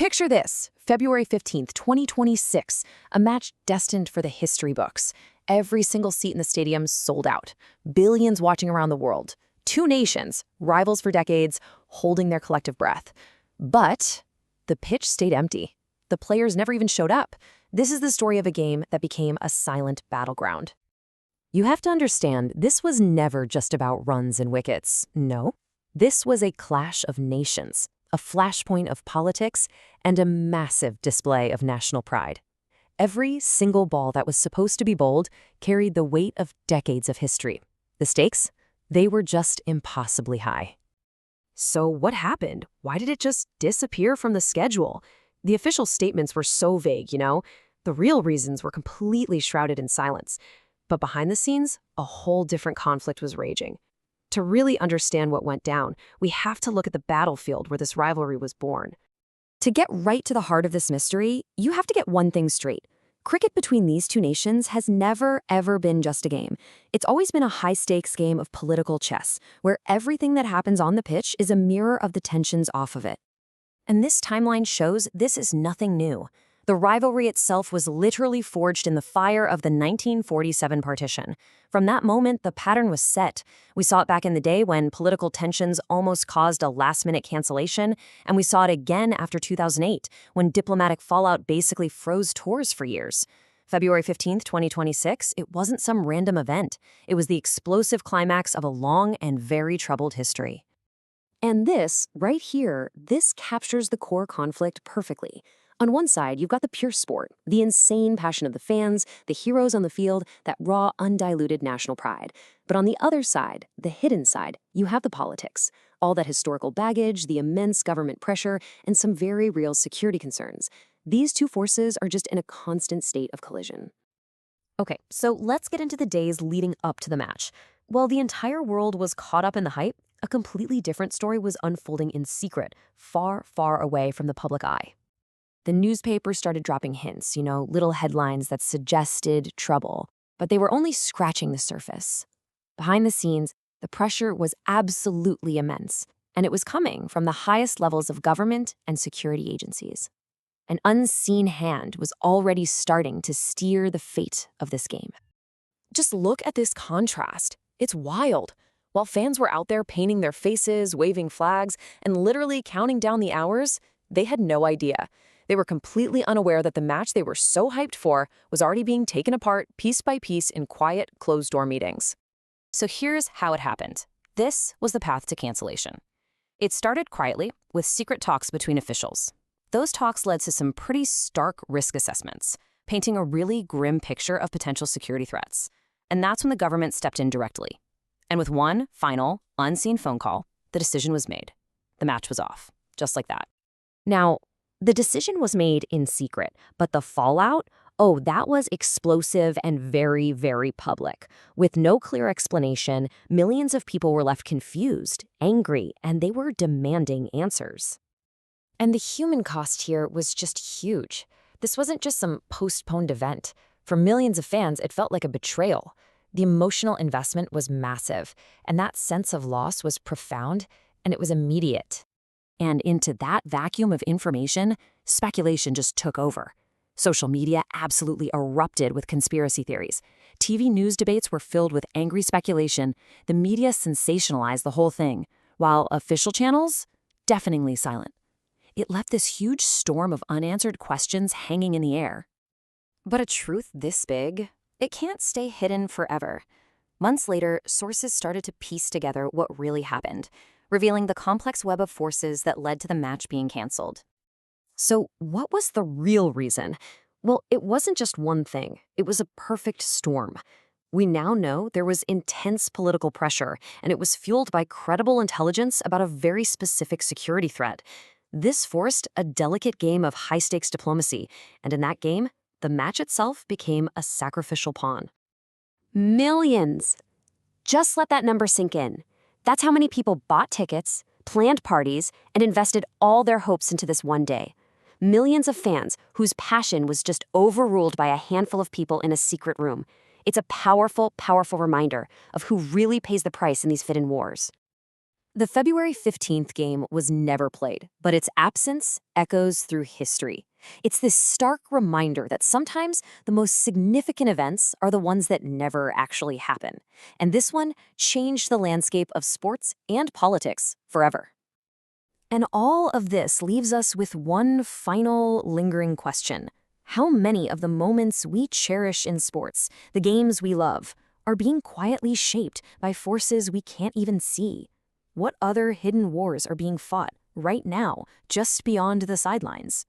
Picture this, February 15th, 2026, a match destined for the history books. Every single seat in the stadium sold out. Billions watching around the world. Two nations, rivals for decades, holding their collective breath. But the pitch stayed empty. The players never even showed up. This is the story of a game that became a silent battleground. You have to understand, this was never just about runs and wickets. No. This was a clash of nations, a flashpoint of politics, and a massive display of national pride. Every single ball that was supposed to be bowled carried the weight of decades of history. The stakes? They were just impossibly high. So what happened? Why did it just disappear from the schedule? The official statements were so vague, The real reasons were completely shrouded in silence. But behind the scenes, a whole different conflict was raging. To really understand what went down, we have to look at the battlefield where this rivalry was born. To get right to the heart of this mystery, you have to get one thing straight. Cricket between these two nations has never, ever been just a game. It's always been a high-stakes game of political chess, where everything that happens on the pitch is a mirror of the tensions off of it. And this timeline shows this is nothing new. The rivalry itself was literally forged in the fire of the 1947 partition. From that moment, the pattern was set. We saw it back in the day when political tensions almost caused a last-minute cancellation, and we saw it again after 2008, when diplomatic fallout basically froze tours for years. February 15th, 2026, it wasn't some random event. It was the explosive climax of a long and very troubled history. And this, right here, this captures the core conflict perfectly. On one side, you've got the pure sport, the insane passion of the fans, the heroes on the field, that raw, undiluted national pride. But on the other side, the hidden side, you have the politics, all that historical baggage, the immense government pressure, and some very real security concerns. These two forces are just in a constant state of collision. Okay, so let's get into the days leading up to the match. While the entire world was caught up in the hype, a completely different story was unfolding in secret, far, far away from the public eye. The newspapers started dropping hints, little headlines that suggested trouble, but they were only scratching the surface. Behind the scenes, the pressure was absolutely immense, and it was coming from the highest levels of government and security agencies. An unseen hand was already starting to steer the fate of this game. Just look at this contrast. It's wild. While fans were out there painting their faces, waving flags, and literally counting down the hours, they had no idea. They were completely unaware that the match they were so hyped for was already being taken apart piece by piece in quiet, closed-door meetings. So here's how it happened. This was the path to cancellation. It started quietly, with secret talks between officials. Those talks led to some pretty stark risk assessments, painting a really grim picture of potential security threats. And that's when the government stepped in directly. And with one final, unseen phone call, the decision was made. The match was off, just like that. Now, the decision was made in secret, but the fallout, that was explosive and very, very public. With no clear explanation, millions of people were left confused, angry, and they were demanding answers. And the human cost here was just huge. This wasn't just some postponed event. For millions of fans, it felt like a betrayal. The emotional investment was massive, and that sense of loss was profound, and it was immediate. And into that vacuum of information, speculation just took over. Social media absolutely erupted with conspiracy theories. TV news debates were filled with angry speculation. The media sensationalized the whole thing, while official channels, deafeningly silent. It left this huge storm of unanswered questions hanging in the air. But a truth this big, it can't stay hidden forever. Months later, sources started to piece together what really happened, revealing the complex web of forces that led to the match being canceled. So what was the real reason? Well, it wasn't just one thing. It was a perfect storm. We now know there was intense political pressure, and it was fueled by credible intelligence about a very specific security threat. This forced a delicate game of high-stakes diplomacy, and in that game, the match itself became a sacrificial pawn. Millions! Just let that number sink in. That's how many people bought tickets, planned parties, and invested all their hopes into this one day. Millions of fans whose passion was just overruled by a handful of people in a secret room. It's a powerful, powerful reminder of who really pays the price in these hidden wars. The February 15th game was never played, but its absence echoes through history. It's this stark reminder that sometimes the most significant events are the ones that never actually happen. And this one changed the landscape of sports and politics forever. And all of this leaves us with one final lingering question. How many of the moments we cherish in sports, the games we love, are being quietly shaped by forces we can't even see? What other hidden wars are being fought right now, just beyond the sidelines?